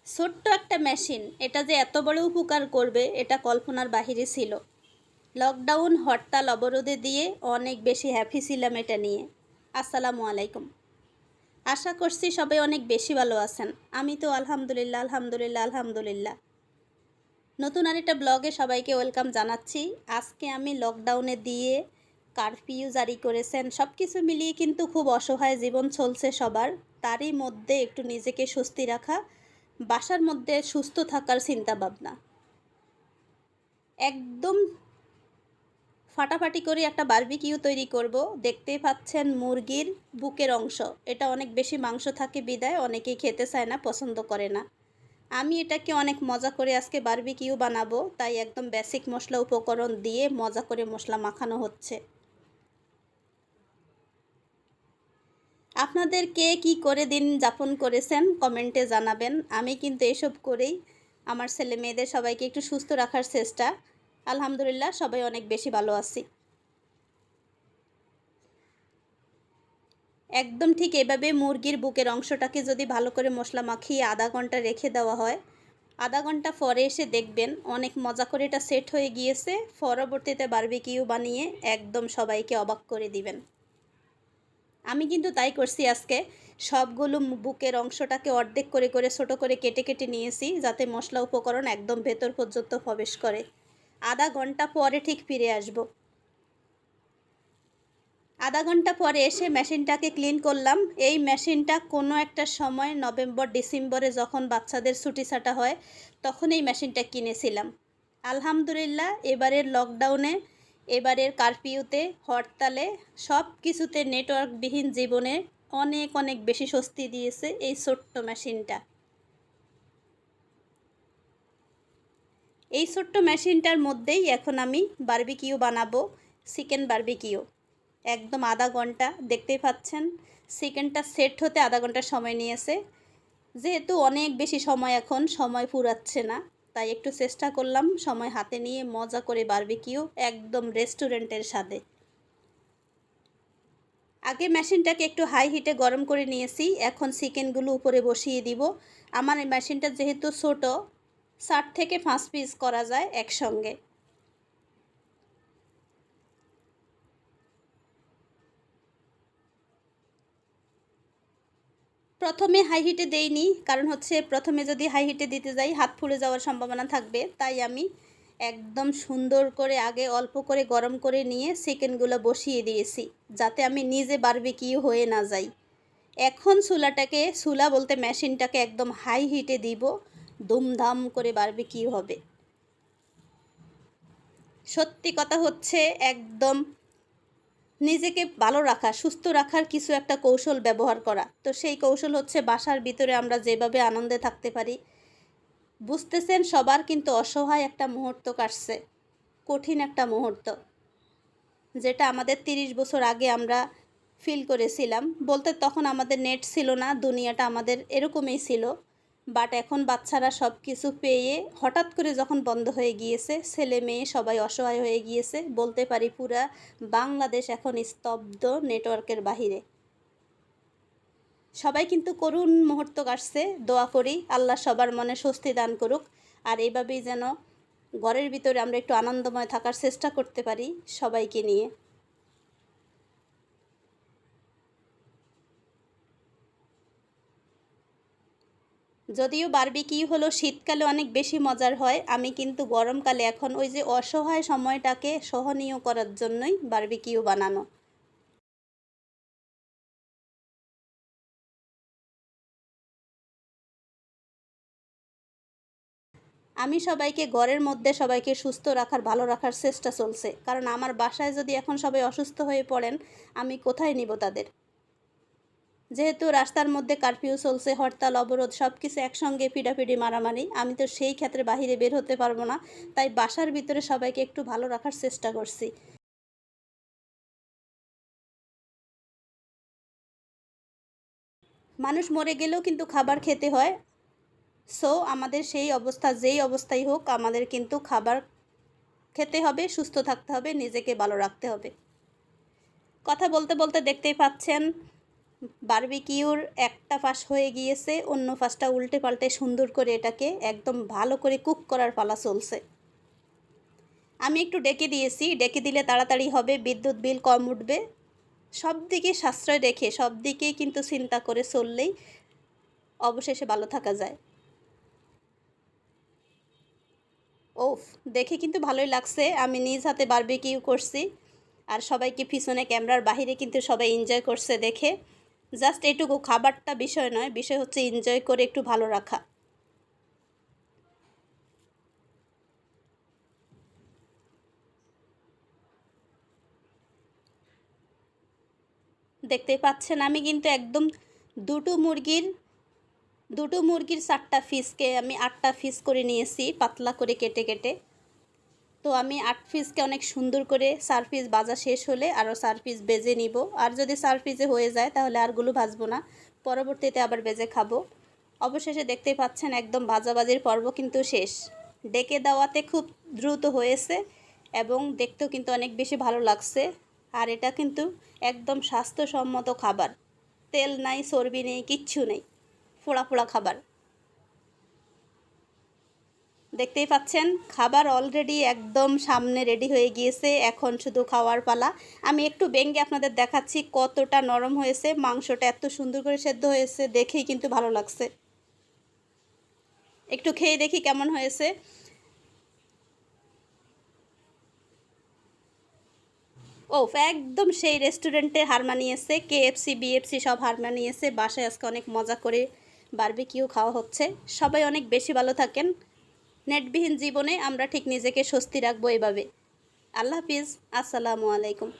ছোট্ট একটা মেশিন এটা যে এত বড় উপকার করবে এটা কল্পনার বাহিরে ছিল। লকডাউন, হরতাল, অবরোধে দিয়ে অনেক বেশি হ্যাপি ছিলাম এটা নিয়ে। আসসালামু আলাইকুম। আশা করছি সবাই অনেক বেশি ভালো আছেন। আমি তো আলহামদুলিল্লাহ আলহামদুলিল্লাহ আলহামদুলিল্লাহ। নতুন আরেকটা ব্লগে সবাইকে ওয়েলকাম জানাচ্ছি। আজকে আমি লকডাউনে দিয়ে কারফিউ জারি করেছেন, সব কিছু মিলিয়ে কিন্তু খুব অসহায় জীবন চলছে সবার। তারই মধ্যে একটু নিজেকে স্বস্তি রাখা, বাসার মধ্যে সুস্থ থাকার চিন্তা ভাবনা। একদম ফাটাফাটি করে একটা বারবিকিউ তৈরি করব। দেখতেই পাচ্ছেন মুরগির বুকের অংশ, এটা অনেক বেশি মাংস থাকে বিদায় অনেকেই খেতে চায় না, পছন্দ করে না। আমি এটাকে অনেক মজা করে আজকে বারবিকিউ বানাবো, তাই একদম বেসিক মশলা উপকরণ দিয়ে মজা করে মশলা মাখানো হচ্ছে। আপনাদের কে কী করে দিন যাপন করেছেন কমেন্টে জানাবেন। আমি কিন্তু এসব করেই আমার ছেলে মেয়েদের সবাইকে একটু সুস্থ রাখার চেষ্টা। আলহামদুলিল্লাহ সবাই অনেক বেশি ভালো আছি। একদম ঠিক এভাবে মুরগির বুকের অংশটাকে যদি ভালো করে মশলা মাখিয়ে আধা ঘন্টা রেখে দেওয়া হয়, আধা ঘন্টা পরে এসে দেখবেন অনেক মজা করে এটা সেট হয়ে গিয়েছে। পরবর্তীতে বারবিকিউ বানিয়ে একদম সবাইকে অবাক করে দিবেন। আমি কিন্তু তাই করছি আজকে। সবগুলো বুকের অংশটাকে অর্ধেক করে করে ছোটো করে কেটে কেটে নিয়েছি, যাতে মশলা উপকরণ একদম ভেতর পর্যন্ত প্রবেশ করে। আধা ঘন্টা পরে ঠিক ফিরে আসব। আধা ঘন্টা পরে এসে মেশিনটাকে ক্লিন করলাম। এই মেশিনটা কোনো একটা সময় নভেম্বর ডিসেম্বরে যখন বাচ্চাদের ছুটি ছাটা হয় তখন এই মেশিনটা কিনেছিলাম। আলহামদুলিল্লাহ এবারের লকডাউনে, এবারের কারফিউতে, হরতালে, সব কিছুতে নেটওয়ার্কবিহীন জীবনে অনেক অনেক বেশি স্বস্তি দিয়েছে এই ছোট্ট মেশিনটা। এই ছোট্ট মেশিনটার মধ্যেই এখন আমি বারবিকিউ বানাবো, চিকেন বারবিকিউ। একদম আধা ঘন্টা, দেখতেই পাচ্ছেন চিকেনটা সেট হতে আধা ঘন্টা সময় নিয়েছে। যেহেতু অনেক বেশি সময় এখন সময় ফুরাচ্ছে না, তাই একটু চেষ্টা করলাম সময় হাতে নিয়ে মজা করে বারবিকিউ একদম রেস্টুরেন্টের স্বাদে। আগে মেশিনটাকে একটু হাই হিটে গরম করে নিয়েছি, এখন চিকেনগুলো উপরে বসিয়ে দিব। আমার এই মেশিনটা যেহেতু ছোটো, 4 থেকে 5 পিস করা যায় একসঙ্গে। প্রথমে হাই হিটে দেইনি, কারণ হচ্ছে প্রথমে যদি হাই হিটে দিতে যাই হাত পুড়ে যাওয়ার সম্ভাবনা থাকবে, তাই আমি একদম সুন্দর করে আগে অল্প করে গরম করে নিয়ে চিকেনগুলো বসিয়ে দিয়েছি, যাতে আমি নিজে বারবিকিউ হয়ে না যাই। এখন চুলা বলতে মেশিনটাকে একদম হাই হিটে দিব, ধুমধাম করে বারবিকিউ হবে। সত্যি কথা হচ্ছে একদম নিজেকে ভালো রাখা, সুস্থ রাখার কিছু একটা কৌশল ব্যবহার করা। তো সেই কৌশল হচ্ছে বাসার ভিতরে আমরা যেভাবে আনন্দে থাকতে পারি। বুঝতেছেন সবার কিন্তু অসহায় একটা মুহূর্ত কাটছে, কঠিন একটা মুহূর্ত, যেটা আমাদের 30 বছর আগে আমরা ফিল করেছিলাম। বলতে তখন আমাদের নেট ছিল না, দুনিয়াটা আমাদের এরকমই ছিল। বাট এখন বাচ্চারা সব কিছু পেয়ে হঠাৎ করে যখন বন্ধ হয়ে গিয়েছে, ছেলে মেয়ে সবাই অসহায় হয়ে গিয়েছে। বলতে পারি পুরা বাংলাদেশ এখন স্তব্ধ নেটওয়ার্কের বাহিরে। সবাই কিন্তু করুণ মুহূর্ত কাটছে। দোয়া করি আল্লাহ সবার মনে স্বস্তি দান করুক, আর এইভাবেই যেন ঘরের ভিতরে আমরা একটু আনন্দময় থাকার চেষ্টা করতে পারি সবাইকে নিয়ে। যদিও বারবিকিউ হলো শীতকালে অনেক বেশি মজার হয়, আমি কিন্তু গরমকালে এখন ওই যে অসহায় সময়টাকে সহনীয় করার জন্যই বারবিকিউ বানানো। আমি সবাইকে ঘরের মধ্যে সবাইকে সুস্থ রাখার, ভালো রাখার চেষ্টা চলছে, কারণ আমার বাসায় যদি এখন সবাই অসুস্থ হয়ে পড়েন আমি কোথায় নিব তাদের। যেহেতু রাস্তার মধ্যে কারফিউ চলছে, হরতাল, অবরোধ, সব কিছু একসঙ্গে ফিডাফিডি মারামারি, আমি তো সেই ক্ষেত্রে বাহিরে বের হতে পারবো না। তাই বাসার ভিতরে সবাইকে একটু ভালো রাখার চেষ্টা করছি। মানুষ মরে গেলেও কিন্তু খাবার খেতে হয়। সো আমাদের সেই অবস্থা যেই অবস্থাই হোক, আমাদের কিন্তু খাবার খেতে হবে, সুস্থ থাকতে হবে, নিজেকে ভালো রাখতে হবে। কথা বলতে বলতে দেখতেই পাচ্ছেন বারবিকিউর একটা পাশ হয়ে গিয়েছে, অন্য পাশটা উল্টে পাল্টে সুন্দর করে এটাকে একদম ভালো করে কুক করার পালা চলছে। আমি একটু ডেকে দিয়েছি, ডেকে দিলে তাড়াতাড়ি হবে, বিদ্যুৎ বিল কম উঠবে। সব দিকে সাশ্রয় রেখে সব দিকেই কিন্তু চিন্তা করে চললেই অবশেষে ভালো থাকা যায়। ওফ, দেখে কিন্তু ভালোই লাগছে। আমি নিজ হাতে বারবিকিউ করছি আর সবাইকে পিছনে ক্যামেরার বাহিরে কিন্তু সবাই এনজয় করছে দেখে। জাস্ট এটুকু, খাবারটা বিষয় নয়, বিষয় হচ্ছে এনজয় করে একটু ভালো রাখা। দেখতেই পাচ্ছেন আমি কিন্তু একদম দুটো মুরগির 4টা পিসকে আমি 8টা পিস করে নিয়েছি, পাতলা করে কেটে কেটে। তো আমি 8 পিসকে অনেক সুন্দর করে 4 পিস ভাজা শেষ হলে আরও 4 পিস ভেজে নিব। আর যদি 4 পিসে হয়ে যায় তাহলে আরগুলো ভাজবো না, পরবর্তীতে আবার ভেজে খাবো। অবশেষে দেখতেই পাচ্ছেন একদম ভাজাভাজির পর্ব কিন্তু শেষ। ডেকে দেওয়াতে খুব দ্রুত হয়েছে এবং দেখতেও কিন্তু অনেক বেশি ভালো লাগছে। আর এটা কিন্তু একদম স্বাস্থ্যসম্মত খাবার, তেল নাই, চর্বি নেই, কিচ্ছু নেই, ফোড়া ফোড়া খাবার। দেখতেই পাচ্ছেন খাবার অলরেডি একদম সামনে রেডি হয়ে গিয়েছে, এখন শুধু খাওয়ার পালা। আমি একটু ভেঙে আপনাদের দেখাচ্ছি কতটা নরম হয়েছে, মাংসটা এত সুন্দর করে সেদ্ধ হয়েছে, দেখেই কিন্তু ভালো লাগছে। একটু খেয়ে দেখি কেমন হয়েছে। ও, একদম সেই রেস্টুরেন্টে হার মানিয়েছে, KFC BFC সব হার মানিয়েছে। বাসায় আজকে অনেক মজা করে বারবিকিউ খাওয়া হচ্ছে। সবাই অনেক বেশি ভালো থাকেন। নেটবিহীন জীবনে আমরা ঠিক নিজেকে স্বস্তি রাখবো এভাবে। আল্লাহ হাফিজ, আসসালামু আলাইকুম।